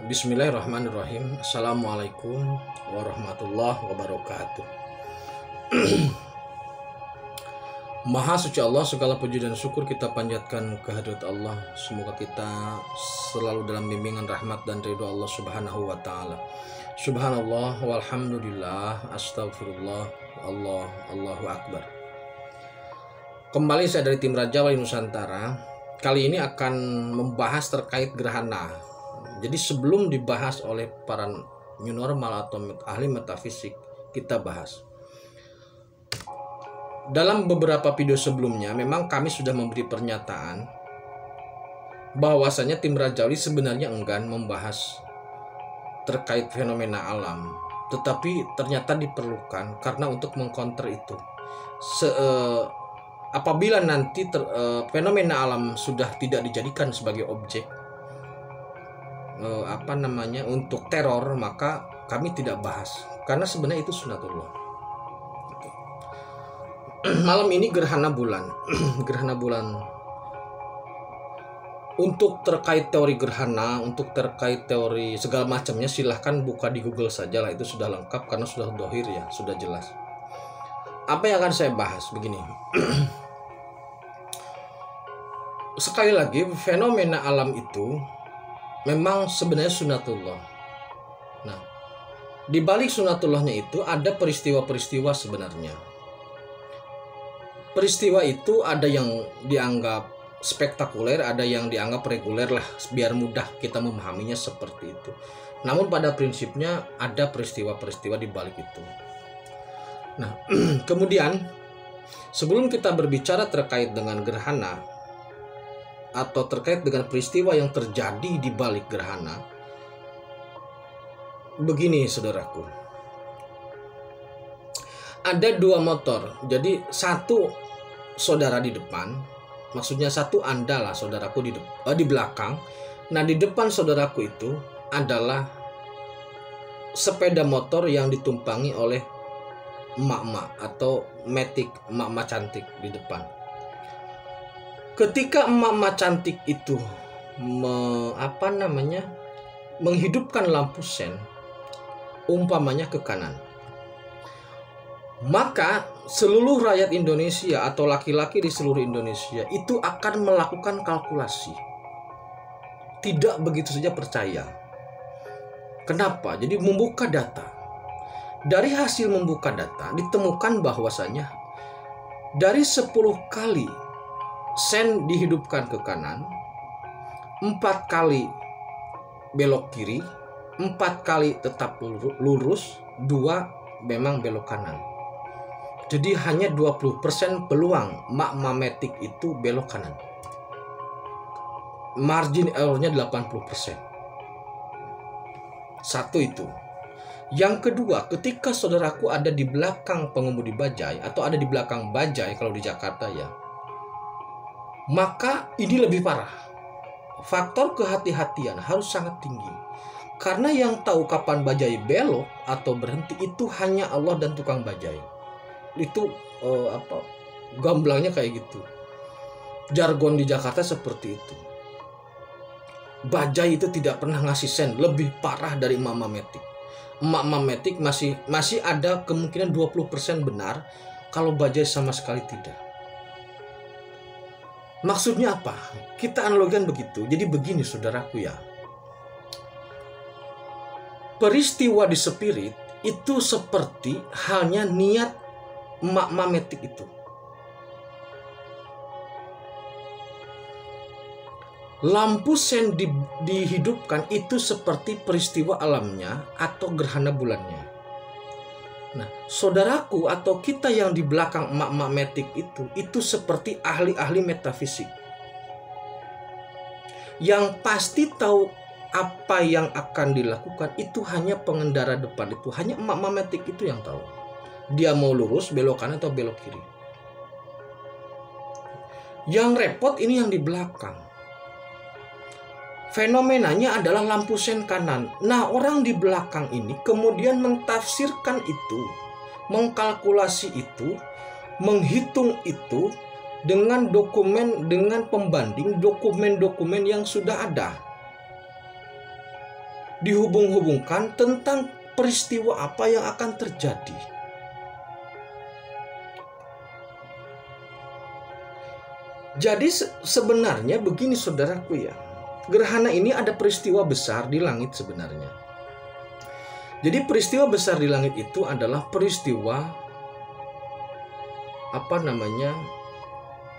Bismillahirrahmanirrahim. Assalamualaikum warahmatullahi wabarakatuh. Maha suci Allah, segala puji dan syukur kita panjatkan kehadirat Allah. Semoga kita selalu dalam bimbingan rahmat dan ridho Allah subhanahu wa ta'ala. Subhanallah walhamdulillah, astagfirullah, Allahu akbar. Kembali saya dari tim Raja Wali Nusantara. Kali ini akan membahas terkait gerhana. Jadi sebelum dibahas oleh para new normal atau ahli metafisik, kita bahas. Dalam beberapa video sebelumnya memang kami sudah memberi pernyataan bahwasanya tim Rajawi sebenarnya enggan membahas terkait fenomena alam, tetapi ternyata diperlukan karena untuk mengcounter itu. Apabila nanti fenomena alam sudah tidak dijadikan sebagai objek untuk teror, maka kami tidak bahas karena sebenarnya itu sunatullah. Malam ini gerhana bulan. Gerhana bulan. Untuk terkait teori gerhana, untuk terkait teori segala macamnya, silahkan buka di Google saja lah, itu sudah lengkap karena sudah dohir ya, sudah jelas. Apa yang akan saya bahas begini. Sekali lagi, fenomena alam itu memang sebenarnya sunatullah. Nah, di balik sunatullahnya itu ada peristiwa-peristiwa sebenarnya. Peristiwa itu ada yang dianggap spektakuler, ada yang dianggap reguler lah, biar mudah kita memahaminya seperti itu. Namun pada prinsipnya ada peristiwa-peristiwa di balik itu. Nah, kemudian sebelum kita berbicara terkait dengan gerhana atau terkait dengan peristiwa yang terjadi di balik gerhana, begini saudaraku, ada dua motor. Jadi satu saudara di depan, maksudnya satu Anda lah saudaraku di belakang. Nah, di depan saudaraku itu adalah sepeda motor yang ditumpangi oleh emak-emak atau matic, emak-emak cantik di depan. Ketika emak-emak cantik itu menghidupkan lampu sen, umpamanya ke kanan, maka seluruh rakyat Indonesia atau laki-laki di seluruh Indonesia itu akan melakukan kalkulasi. Tidak begitu saja percaya. Kenapa? Jadi membuka data. Dari hasil membuka data ditemukan bahwasanya dari 10 kali sen dihidupkan ke kanan, 4 kali belok kiri, 4 kali tetap lurus, 2 memang belok kanan. Jadi hanya 20% peluang magmatic itu belok kanan. Margin errornya 80%. Satu itu. Yang kedua, ketika saudaraku ada di belakang pengemudi bajai atau ada di belakang bajai kalau di Jakarta ya, maka ini lebih parah. Faktor kehati-hatian harus sangat tinggi. Karena yang tahu kapan bajai belok atau berhenti itu hanya Allah dan tukang bajai. Itu gamblangnya kayak gitu. Jargon di Jakarta seperti itu. Bajai itu tidak pernah ngasih sen, lebih parah dari emak-emak metik. Emak-emak metik masih ada kemungkinan 20% benar, kalau bajai sama sekali tidak. Maksudnya apa? Kita analogikan begitu. Jadi begini saudaraku ya. Peristiwa di spirit itu seperti halnya niat emak-emak metik itu. Lampu sen dihidupkan itu seperti peristiwa alamnya atau gerhana bulannya. Nah, saudaraku atau kita yang di belakang emak-emak metik itu seperti ahli-ahli metafisik yang pasti tahu apa yang akan dilakukan. Itu hanya pengendara depan, itu hanya emak-emak metik itu yang tahu. Dia mau lurus, belok kanan atau belok kiri. Yang repot ini yang di belakang. Fenomenanya adalah lampu sen kanan. Nah, orang di belakang ini kemudian mentafsirkan itu, mengkalkulasi itu, menghitung itu dengan pembanding dokumen-dokumen yang sudah ada. dihubung-hubungkan tentang peristiwa apa yang akan terjadi. Jadi sebenarnya begini saudaraku ya, gerhana ini ada peristiwa besar di langit sebenarnya. Jadi peristiwa besar di langit itu adalah peristiwa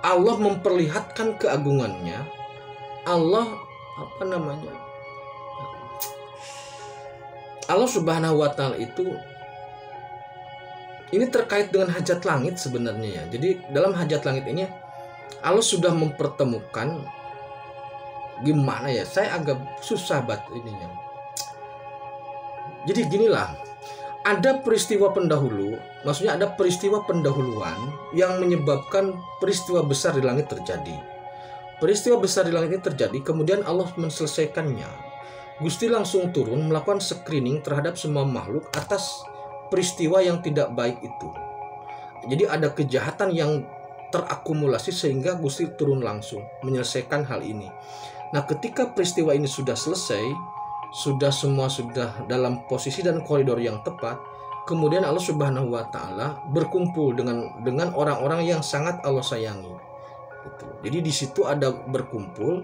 Allah memperlihatkan keagungannya. Allah Subhanahu wa Ta'ala itu ini terkait dengan hajat langit sebenarnya ya. Jadi dalam hajat langit ini Allah sudah mempertemukan, gimana ya, saya agak susah banget ininya. Jadi ginilah, ada peristiwa pendahulu, maksudnya ada peristiwa pendahuluan yang menyebabkan peristiwa besar di langit terjadi. Peristiwa besar di langit ini terjadi, kemudian Allah menyelesaikannya. Gusti langsung turun melakukan screening terhadap semua makhluk atas peristiwa yang tidak baik itu. Jadi ada kejahatan yang terakumulasi sehingga Gusti turun langsung menyelesaikan hal ini. Nah, ketika peristiwa ini sudah selesai, semua sudah dalam posisi dan koridor yang tepat, kemudian Allah Subhanahu wa Ta'ala berkumpul dengan orang-orang yang sangat Allah sayangi. Jadi di situ ada berkumpul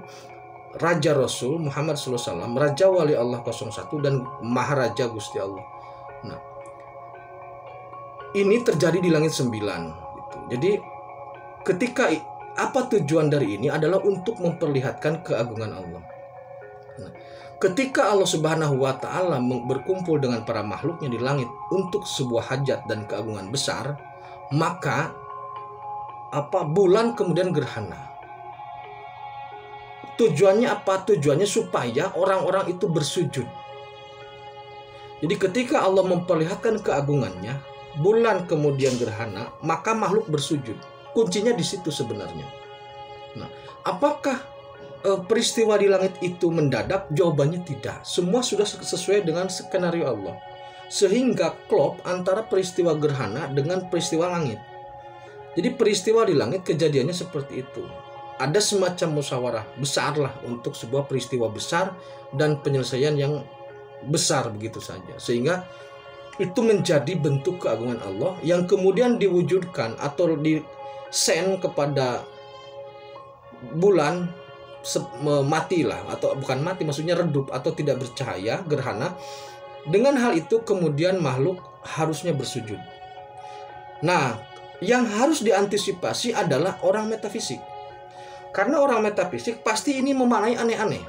Raja Rasul Muhammad SAW, Raja Wali Allah 01 dan Maharaja Gusti Allah. Nah, ini terjadi di langit 9 gitu. Jadi ketika apa tujuan dari ini adalah untuk memperlihatkan keagungan Allah. Nah, ketika Allah Subhanahu wa Ta'ala berkumpul dengan para makhluknya di langit untuk sebuah hajat dan keagungan besar, maka bulan kemudian gerhana. Tujuannya apa? Tujuannya supaya orang-orang itu bersujud. Jadi ketika Allah memperlihatkan keagungannya, bulan kemudian gerhana, maka makhluk bersujud. Kuncinya di situ sebenarnya. Nah, apakah peristiwa di langit itu mendadak? Jawabannya tidak. Semua sudah sesuai dengan skenario Allah. Sehingga klop antara peristiwa gerhana dengan peristiwa langit. Jadi peristiwa di langit kejadiannya seperti itu. Ada semacam musyawarah besar lah untuk sebuah peristiwa besar dan penyelesaian yang besar begitu saja. Sehingga itu menjadi bentuk keagungan Allah yang kemudian diwujudkan atau sen kepada bulan matilah, atau bukan mati, maksudnya redup atau tidak bercahaya, gerhana. Dengan hal itu kemudian makhluk harusnya bersujud. Nah, yang harus diantisipasi adalah orang metafisik. Karena orang metafisik pasti ini memaknai aneh-aneh.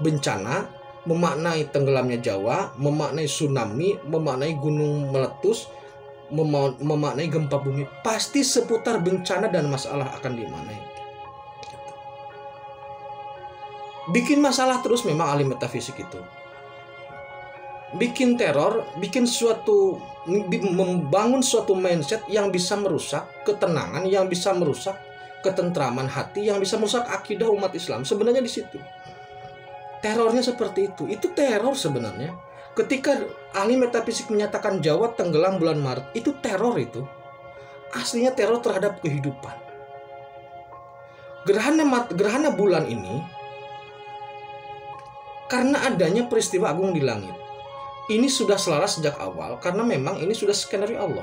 Bencana, memaknai tenggelamnya Jawa, memaknai tsunami, memaknai gunung meletus, memaknai gempa bumi. Pasti seputar bencana dan masalah akan dimaknai. Bikin masalah terus memang ahli metafisik itu. Bikin teror, membangun suatu mindset yang bisa merusak ketenangan, yang bisa merusak ketentraman hati, yang bisa merusak akidah umat Islam. Sebenarnya di situ. Terornya seperti itu. Itu teror sebenarnya. Ketika ahli metafisik menyatakan Jawa tenggelam bulan Maret, itu teror itu. Aslinya teror terhadap kehidupan. Gerhana bulan ini karena adanya peristiwa agung di langit. Ini sudah selaras sejak awal karena memang ini sudah skenario Allah.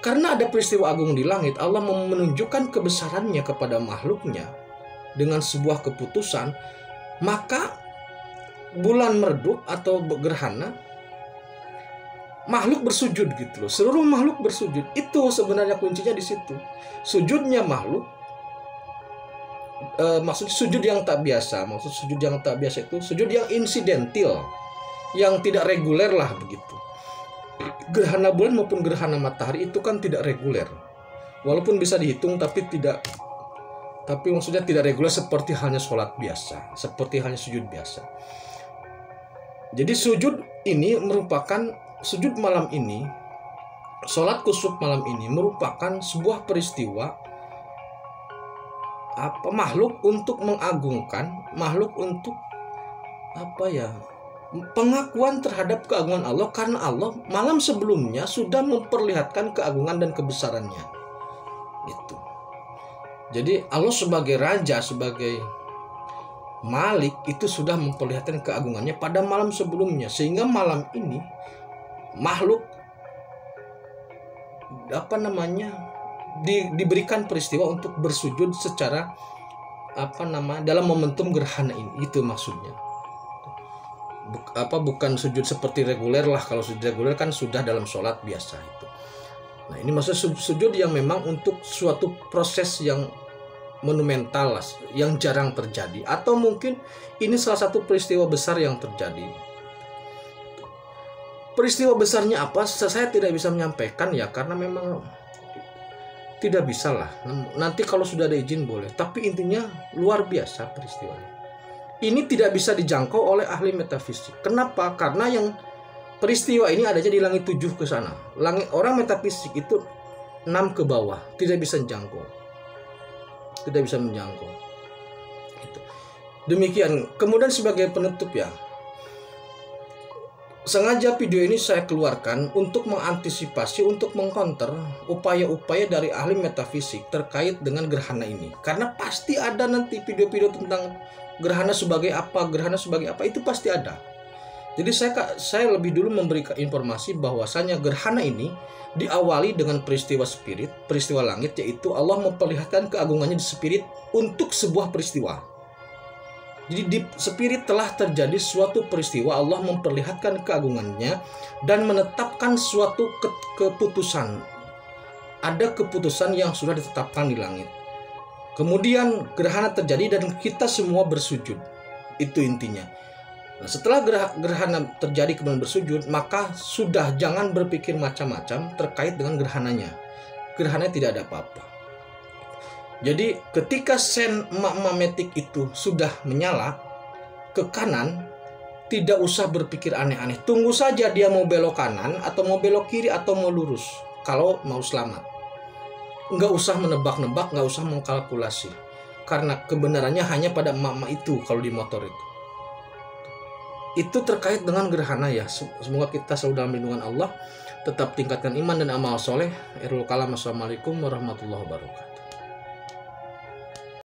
Karena ada peristiwa agung di langit, Allah menunjukkan kebesarannya kepada makhluknya dengan sebuah keputusan, maka bulan meredup atau gerhana, makhluk bersujud gitu loh. Seluruh makhluk bersujud. Itu sebenarnya kuncinya di situ. Sujudnya makhluk, maksud sujud yang tak biasa. Maksud sujud yang tak biasa itu sujud yang insidental, yang tidak reguler lah begitu. Gerhana bulan maupun gerhana matahari itu kan tidak reguler. Walaupun bisa dihitung tapi maksudnya tidak reguler seperti halnya sholat biasa, seperti halnya sujud biasa. Jadi sujud malam ini, sholat kusuf malam ini merupakan sebuah peristiwa makhluk untuk mengagungkan, makhluk untuk pengakuan terhadap keagungan Allah, karena Allah malam sebelumnya sudah memperlihatkan keagungan dan kebesarannya. Gitu. Jadi Allah sebagai raja, sebagai Malik itu sudah memperlihatkan keagungannya pada malam sebelumnya, sehingga malam ini makhluk diberikan peristiwa untuk bersujud secara dalam momentum gerhana ini. Itu maksudnya. Bukan sujud seperti reguler lah. Kalau sujud reguler kan sudah dalam sholat biasa itu. Nah, ini maksudnya sujud yang memang untuk suatu proses yang monumental lah, yang jarang terjadi, atau mungkin ini salah satu peristiwa besar yang terjadi. Peristiwa besarnya apa? Saya tidak bisa menyampaikan ya, karena memang tidak bisa lah. Nanti kalau sudah ada izin boleh. Tapi intinya luar biasa peristiwanya. Ini tidak bisa dijangkau oleh ahli metafisik. Kenapa? Karena yang peristiwa ini adanya di langit 7 ke sana. Orang metafisik itu 6 ke bawah, tidak bisa menjangkau. Tidak bisa menjangkau. Demikian. Kemudian sebagai penutup ya, sengaja video ini saya keluarkan untuk mengantisipasi, untuk mengcounter upaya-upaya dari ahli metafisik terkait dengan gerhana ini. Karena pasti ada nanti video-video tentang gerhana sebagai apa, itu pasti ada. Jadi saya lebih dulu memberikan informasi bahwasanya gerhana ini diawali dengan peristiwa spirit, peristiwa langit, yaitu Allah memperlihatkan keagungannya di spirit untuk sebuah peristiwa. Jadi di spirit telah terjadi suatu peristiwa, Allah memperlihatkan keagungannya dan menetapkan suatu keputusan. Ada keputusan yang sudah ditetapkan di langit. Kemudian gerhana terjadi dan kita semua bersujud. Itu intinya. Nah, setelah gerhana terjadi kemudian bersujud, maka sudah jangan berpikir macam-macam terkait dengan gerhananya. Gerhananya tidak ada apa-apa. Jadi ketika sen magnetik itu sudah menyala ke kanan, tidak usah berpikir aneh-aneh. Tunggu saja dia mau belok kanan atau mau belok kiri atau mau lurus kalau mau selamat. Nggak usah menebak-nebak, nggak usah mengkalkulasi. Karena kebenarannya hanya pada emak-emak itu kalau di motor itu. Itu terkait dengan gerhana ya. Semoga kita selalu dalam lindungan Allah. Tetap tingkatkan iman dan amal soleh. Akhirul kalam. Assalamualaikum warahmatullahi wabarakatuh.